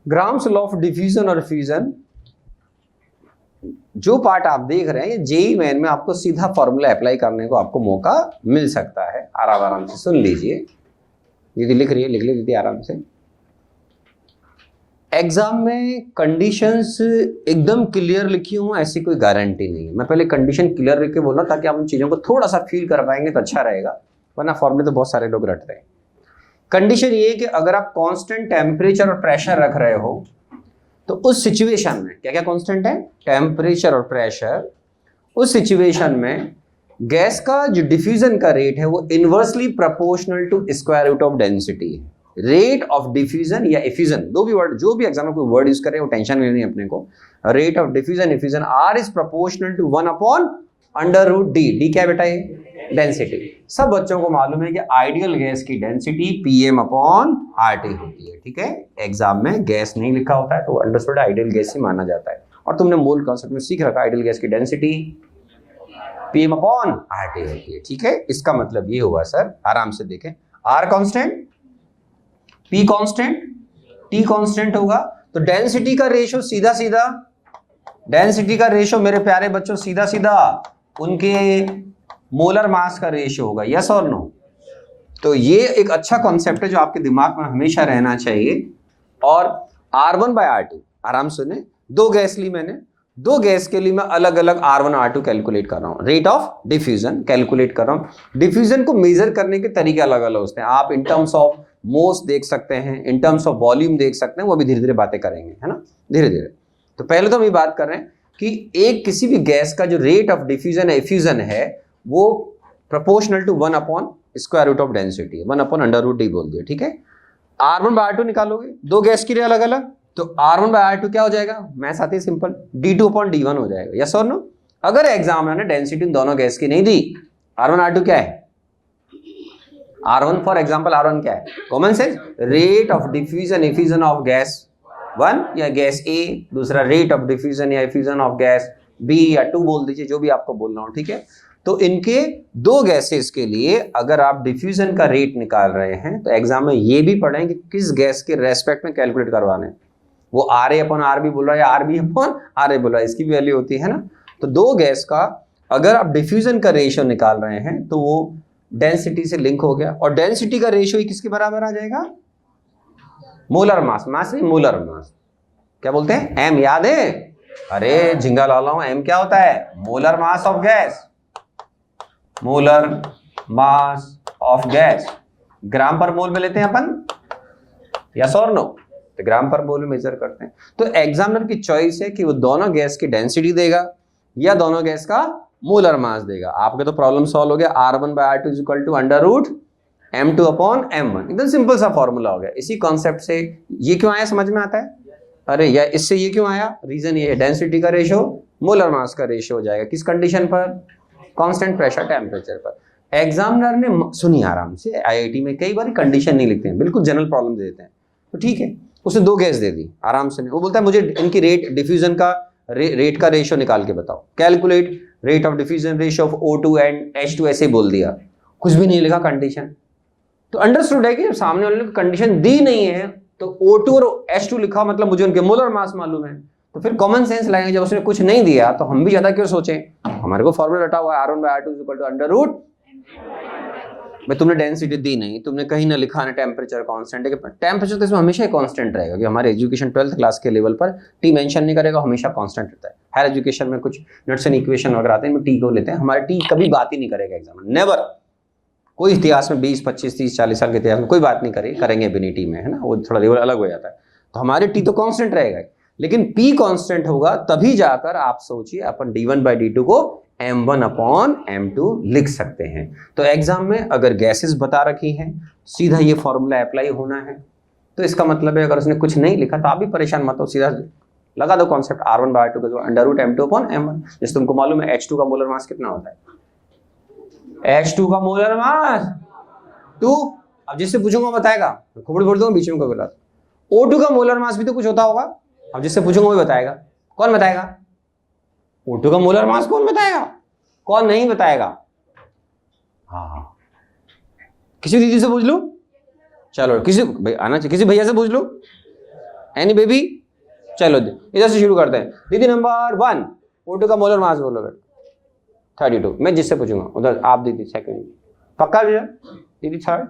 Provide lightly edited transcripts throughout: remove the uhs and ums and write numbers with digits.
Grams law of diffusion और fusion, जो part आप देख रहे हैं जेई मेन में आपको सीधा फॉर्मूला अप्लाई करने को आपको मौका मिल सकता है। आराम से सुन लीजिए, दीदी लिख रही है, लिख ली दीदी आराम से। एग्जाम में कंडीशंस एकदम क्लियर लिखी हूं ऐसी कोई गारंटी नहीं है। मैं पहले कंडीशन क्लियर लिख के बोल रहा हूं ताकि आप उन चीजों को थोड़ा सा फील कर पाएंगे तो अच्छा रहेगा, वरना फॉर्मूले तो बहुत सारे लोग रट रहे हैं। कंडीशन ये कि अगर आप कांस्टेंट टेम्परेचर और प्रेशर रख रहे हो तो उस सिचुएशन में क्या क्या कांस्टेंट है, टेम्परेचर और प्रेशर, उस सिचुएशन में गैस का जो डिफ्यूजन का रेट है वो inversely proportional to square root of density है। रेट ऑफ डिफ्यूजन या एफ्यूजन, दो भी वर्ड, जो भी एग्जाम में कोई वर्ड यूज करे वो टेंशन लेनी है अपने को। Rate of diffusion effusion R is proportional to 1 upon under root D. D क्या बेटा है, डेंसिटी। सब बच्चों को मालूम है कि आइडियल गैस की डेंसिटी पीएम अपॉन आरटी होती है, ठीक है। एग्जाम में गैस नहीं लिखा होता है तो अंडरस्टूड आइडियल गैस ही माना जाता है। और तुमने मोल कॉन्सेप्ट में सीख रखा आइडियल गैस की डेंसिटी पीएम अपॉन आरटी होती है, ठीक है। इसका मतलब ये हुआ सर, आराम से देखें, R constant, P constant, T constant होगा तो डेंसिटी का रेशो सीधा सीधा, डेंसिटी का रेशो मेरे प्यारे बच्चों सीधा सीधा उनके मोलर मास का रेशियो होगा, यस और नो। तो ये एक अच्छा कॉन्सेप्ट है जो आपके दिमाग में हमेशा रहना चाहिए। और R1/R2, आराम सुने, दो गैस ली मैंने, दो गैस के लिए मैं अलग अलग R1 R2 कैलकुलेट कर रहा हूं, रेट ऑफ डिफ्यूजन कैलकुलेट कर रहा हूं। डिफ्यूजन को मेजर करने के तरीके अलग अलग होते हैं। आप इन टर्म्स ऑफ मोस देख सकते हैं, इन टर्म्स ऑफ वॉल्यूम देख सकते हैं, वो भी धीरे धीरे बातें करेंगे, है ना, धीरे धीरे। तो पहले तो हम ये बात कर रहे हैं कि एक किसी भी गैस का जो रेट ऑफ डिफ्यूजन एफ्यूजन है वो proportional to 1 upon square root of density, 1 upon under root D बोल दिया, ठीक है। R1/R2 निकालोगे दो गैस के लिए अलग अलग, तो R1/R2 क्या हो जाएगा, मैथ्स आती है सिंपल, D2 अपॉन D1 हो जाएगा, यस और नो। अगर एग्जामिनर ने डेंसिटी दोनों गैस की नहीं दी, R1/R2 क्या है, R1 फॉर एग्जांपल, R1 क्या है, common sense, rate of diffusion effusion of gas 1 या गैस A, दूसरा रेट ऑफ डिफ्यूजन या एफ्यूजन ऑफ गैस B या 2 बोल दीजिए, जो भी आपको बोलना हो, ठीक है। तो इनके दो गैसेस के लिए अगर आप डिफ्यूजन का रेट निकाल रहे हैं तो एग्जाम में ये भी पढ़ें कि किस गैस के रेस्पेक्ट में कैलकुलेट करवाने, वो RA अपॉन RB बोल रहा है या RB अपॉन RA बोल रहा है, इसकी भी वैल्यू होती है ना। तो दो गैस का अगर आप डिफ्यूजन का रेशियो निकाल रहे हैं तो वो डेंसिटी से लिंक हो गया, और डेंसिटी का रेशियो किसके बराबर आ जाएगा, मोलर मास, मास नहीं मोलर मास, क्या बोलते हैं, एम, याद है, अरे झिंगा ला लाऊं, एम क्या होता है, molar mass of gas, molar mass of gas, gram पर मोल में लेते हैं अपन, यस और नो, तो ग्राम पर मोल में मेजर करते हैं। तो एग्जामिनर की चॉइस है कि वो दोनों गैस की डेंसिटी देगा या दोनों गैस का मोलर मास देगा। आपके तो प्रॉब्लम सॉल्व हो गया, R1/R2 is equal to under root M2 upon M1, एकदम सिंपल सा फॉर्मूला हो गया। इसी कॉन्सेप्ट से ये क्यों आया समझ में आता है, अरे या इससे ये क्यों आया, रीजन ये है, डेंसिटी का रेशियो मोलर मास का रेशियो हो जाएगा, किस कंडीशन पर, कांस्टेंट प्रेशर टेम्परेचर पर। एग्जामिनर ने, सुनिए आराम से, आईआईटी में कई बार कंडीशन नहीं लिखते हैं, बिल्कुल जनरल प्रॉब्लम दे देते हैं, तो ठीक है, उसने दो गैस दे दी, आराम से, वो बोलता है मुझे इनकी रेट डिफ्यूजन का रेट का रेशियो निकाल के बताओ, calculate rate of diffusion ratio of O2 and H2, ऐसे बोल दिया, कुछ भी नहीं लिखा कंडीशन। तो अंडरस्टूड है कि सामने वाले ने कंडीशन दी नहीं है तो O2 और H2 लिखा, मतलब मुझे उनके मोलर मास मालूम है, तो फिर कॉमन सेंस लगेगा, जब उसने कुछ नहीं दिया तो हम भी ज्यादा क्यों सोचें, हमारे को फॉर्मूला रटा हुआ है R1/R2 is equal to under root, भाई तुमने डेंसिटी दी नहीं, तुमने कहीं ना लिखा ना टेम्परेचर कांस्टेंट है, टेम्परेचर तो इसमें हमेशा ही कांस्टेंट रहेगा, क्योंकि हमारे एजुकेशन 12th क्लास के लेवल पर टी मेंशन नहीं करेगा, हमेशा कांस्टेंट रहता है। हायर एजुकेशन में कुछ नोट्स एंड इक्वेशन वगैरह आते हैं, टी को लेते हैं, हमारे टी कभी बात ही नहीं करेगा एग्जाम में, नेवर, कोई इतिहास में 20, 25, 30, 40 साल के इतिहास में कोई बात नहीं करेंगे बिनी टी में, है ना, वो थोड़ा लेवल अलग हो जाता है। तो हमारे टी तो कांस्टेंट रहेगा, लेकिन पी कांस्टेंट होगा तभी जाकर आप सोचिए अपन D1/D2 को M1 अपॉन M2 लिख सकते हैं। तो एग्जाम में अगर गैसेस बता रखी हैं, सीधा ये फॉर्मूला अप्लाई होना है, तो इसका मतलब है अगर उसने कुछ नहीं लिखा तो आप भी परेशान मत हो, सीधा लगा दो कॉन्सेप्ट R1/R2 का जो under root M2 upon M1। जैसे तुमको मालूम है H2 का मोलर मास कितना होता है, H2 का मोलर मास 2, अब जिससे पूछूंगा बताएगा, खोपड़ी फोड़ दूंगा बीच में कोई बोला। O2 का मोलर मास भी तो कुछ होता होगा, अब जिससे पूछूंगा वही बताएगा, कौन बताएगा, O2 का मोलर मास कौन बताएगा, कौन नहीं बताएगा, हाँ किसी दीदी से पूछ लो, चलो किसी भाई आना चाहिए, किसी भैया से पूछ लो, एनी बेबी? चलो इधर से शुरू करते हैं। दीदी नंबर 1 O2 का मोलर मास बोलो बेटा। 32। मैं जिससे पूछूंगा उधर आप दीदी सेकंड। पक्का भैया? दीदी थर्ड?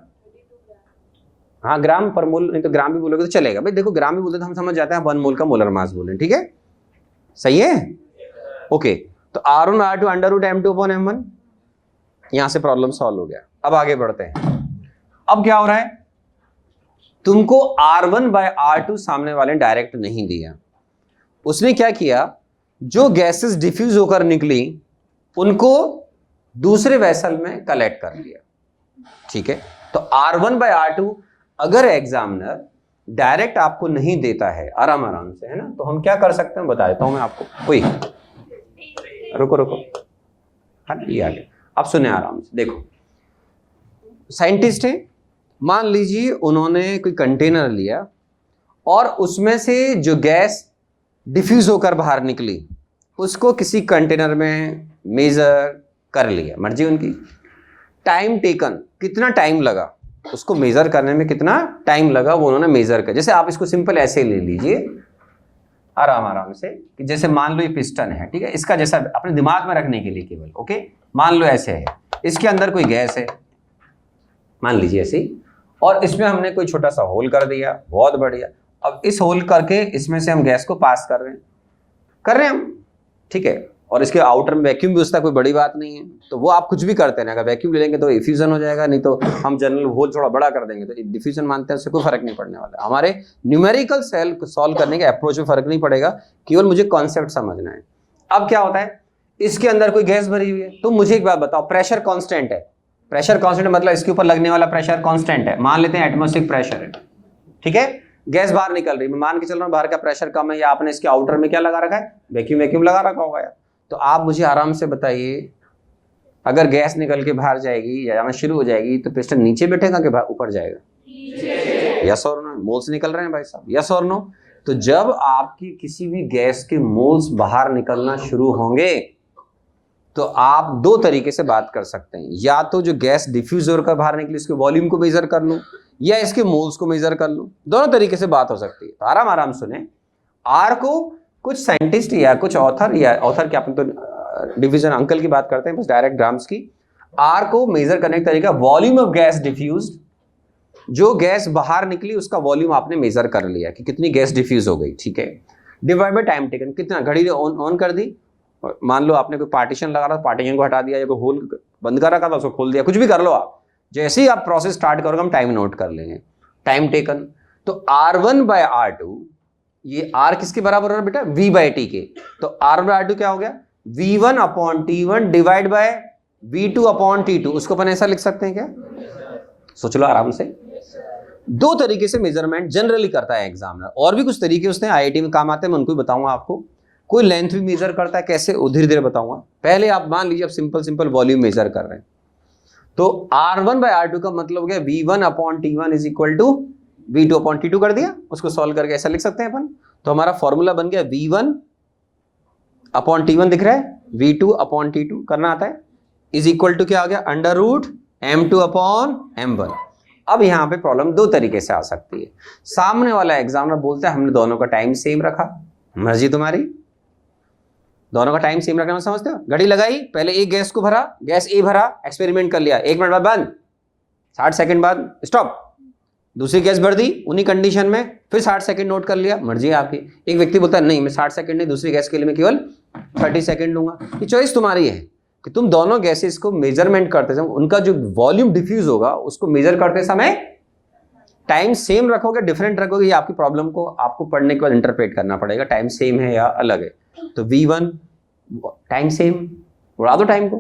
हाँ ग्राम पर मोल, नहीं तो ग्राम भी बोलोगे तो चलेगा भाई। देखो ग्राम भी बोलते तो हम समझ जाते हैं 1 मोल का मोलर मास बोले, ठीक है? सही है, ओके। तो R1 R2 under root M2/M1, यहां से प्रॉब्लम सॉल्व हो गया। अब आगे बढ़ते हैं। अब क्या हो रहा है, तुमको R1/R2 सामने वाले डायरेक्ट नहीं दिया, उसने क्या किया, जो गैसेस डिफ्यूज होकर निकली उनको दूसरे वेसल में कलेक्ट कर लिया, ठीक है? तो R1/R2 अगर एग्जामिनर डायरेक्ट आपको नहीं देता है आराम आराम से, है ना, तो हम क्या कर सकते हैं बता देता हूं मैं आपको। कोई रुको, हाँ ये आ गया। अब सुने आराम से, देखो साइंटिस्ट है, मान लीजिए उन्होंने कोई कंटेनर लिया और उसमें से जो गैस डिफ्यूज होकर बाहर निकली उसको किसी कंटेनर में मेजर कर लिया, मर्जी उनकी। टाइम टेकन, कितना टाइम लगा उसको मेजर करने में, कितना टाइम लगा वो उन्होंने मेजर कर। जैसे आप इसको सिंपल ऐसे ले लीजिए आराम से, कि जैसे मान लो ये पिस्टन है, ठीक है, इसका जैसा अपने दिमाग में रखने के लिए केवल, ओके, मान लो ऐसे है, इसके अंदर कोई गैस है मान लीजिए ऐसे, और इसमें हमने कोई छोटा सा होल कर दिया, बहुत बढ़िया। अब इस होल करके इसमें से हम गैस को पास कर रहे हैं हम, ठीक है, और इसके आउटर में वैक्यूम भी उसका कोई बड़ी बात नहीं है, तो वो आप कुछ भी करते हैं, अगर वैक्यूम ले लेंगे तो इफ्यूजन हो जाएगा, नहीं तो हम जनरल होल थोड़ा बड़ा कर देंगे तो डिफ्यूजन मानते हैं, उससे कोई फर्क नहीं पड़ने वाला। हमारे न्यूमेरिकल सेल को सॉल्व करने के अप्रोच में फर्क नहीं पड़ेगा, केवल मुझे कॉन्सेप्ट समझना है। अब क्या होता है, इसके अंदर कोई गैस भरी हुई है, तो मुझे एक बात बताओ, प्रेशर कॉन्स्टेंट है, प्रेशर कॉन्स्टेंट मतलब इसके ऊपर लगने वाला प्रेशर कॉन्स्टेंट है, मान लेते हैं एटमॉस्फेरिक प्रेशर है, ठीक है, गैस बाहर निकल रही है, मैं मान के चल रहा हूँ बाहर का प्रेशर कम है, या आपने इसके आउटर में क्या लगा रखा है, वैक्यूम लगा रखा होगा यार। तो आप मुझे आराम से बताइए, अगर गैस निकल के बाहर जाएगी या जाना शुरू हो जाएगी तो पिस्टन नीचे बैठेगा कि ऊपर जाएगा? यस और नो? मोल्स निकल रहे हैं भाई साहब, यस और नो? तो जब आपकी किसी भी गैस के मोल्स बाहर निकलना शुरू होंगे तो आप दो तरीके से बात कर सकते हैं, या तो जो गैस डिफ्यूज होकर बाहर निकली इसके वॉल्यूम को मेजर कर लूं, या इसके मोल्स को मेजर कर लूं, दोनों तरीके से बात हो सकती है। तो आराम सुने, आर को कुछ साइंटिस्ट या कुछ ऑथर क्या, अपन तो डिवीजन अंकल की बात करते हैं बस, डायरेक्ट ग्राम्स की। आर को मेजर करने का तरीका वॉल्यूम ऑफ गैस डिफ्यूज्ड, जो गैस बाहर निकली उसका वॉल्यूम आपने मेजर कर लिया कि कितनी गैस डिफ्यूज हो गई, ठीक है, डिवाइड बाय टाइम टेकन, कितना घड़ी ऑन कर दी, मान लो आपने कोई पार्टीशन लगा रहा, पार्टीशन को हटा दिया, या कोई होल बंद कर रखा था उसको खोल दिया, कुछ भी कर लो आप, जैसे ही आप प्रोसेस स्टार्ट करोगे हम टाइम नोट कर लेंगे, टाइम टेकन। तो R1/R2, ये R किसके बराबर है बेटा, V/T के, तो R/R2 क्या हो गया, V1/T1 डिवाइड बाय V2/T2, उसको अपन ऐसा लिख सकते हैं क्या? सोच लो आराम से। दो तरीके से मेजरमेंट जनरली करता है एग्जामिनर, और भी कुछ तरीके उसने IIT में काम आते हैं, मैं उनको भी बताऊंगा आपको। कोई लेंथ भी मेजर करता है, कैसे धीरे धीरे बताऊंगा। पहले आप मान लीजिए आप सिंपल वॉल्यूम मेजर कर रहे हैं, तो R1/R2 का मतलब हो गया V1/T1 is equal to V2/T2 कर दिया, उसको सॉल्व करके ऐसा लिख सकते हैं अपन। तो हमारा फॉर्मूला बन गया V1/T1 दिख रहा है, V2/T2 करना आता है, इज इक्वल टू क्या आ गया, √M2/M1। अब यहां पे प्रॉब्लम दो तरीके से आ सकती है। सामने वाला एग्जामिनर बोलता है हमने दोनों का टाइम सेम रखा, मर्जी तुम्हारी, दोनों का टाइम सेम रखना में समझते हो, घड़ी लगाई, पहले एक गैस को भरा, गैस ए भरा, एक्सपेरिमेंट कर लिया, 1 मिनट बाद बंद, 60 सेकंड बाद स्टॉप, दूसरी गैस भर दी उन्हीं कंडीशन में, फिर 60 सेकंड नोट कर लिया, मर्जी है आपकी। एक व्यक्ति बोलता है नहीं मैं 60 सेकंड नहीं, दूसरी गैस के लिए मैं केवल 30 सेकंड लूंगा। ये चॉइस तुम्हारी है कि तुम दोनों गैसेस को मेजरमेंट करते समय उनका जो वॉल्यूम डिफ्यूज होगा उसको मेजर करते समय टाइम सेम रखोगे डिफरेंट रखोगे, ये आपकी प्रॉब्लम को आपको पढ़ने के बाद इंटरप्रेट करना पड़ेगा, टाइम सेम है या अलग है। तो V1 टाइम सेम, उड़ा दो टाइम को,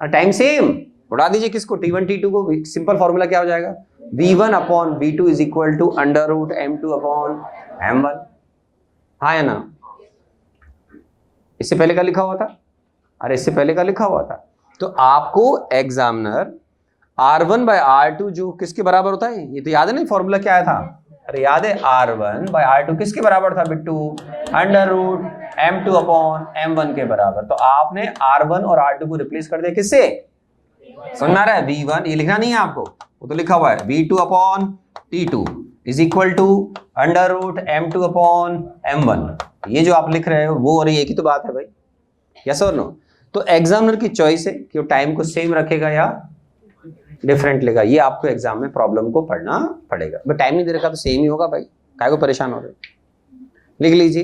टाइम सेम उड़ा दीजिए किसको, T1 T2 को। सिंपल फॉर्मूला क्या हो जाएगा, V1/V2 is equal to √M2/M1, हाँ या ना? इससे पहले का लिखा हुआ था, अरे इससे पहले का लिखा हुआ था। तो आपको एग्जामिनर R1/R2 जो किसके बराबर होता है, ये तो याद है ना फॉर्मूला क्या आया था, अरे याद है, R1/R2 किसके बराबर था बिट्टू, √M2/M1 के बराबर। तो आपने R1 और R2 को रिप्लेस कर दिया किससे, समझ आ रहा है, V1, ये लिखना नहीं है आपको, वो तो लिखा हुआ है V2/T2 is equal to under root m2 upon m1। ये जो आप लिख रहे हो वो और ये की तो बात है भाई, यस और नो। तो एग्जामिनर की चॉइस है कि वो टाइम को सेम रखेगा या डिफरेंट लेगा, ये आपको एग्जाम में प्रॉब्लम को पढ़ना पड़ेगा। बट टाइम नहीं दे रखा तो सेम ही होगा भाई, काहे को परेशान हो रहे हो। लिख लीजिए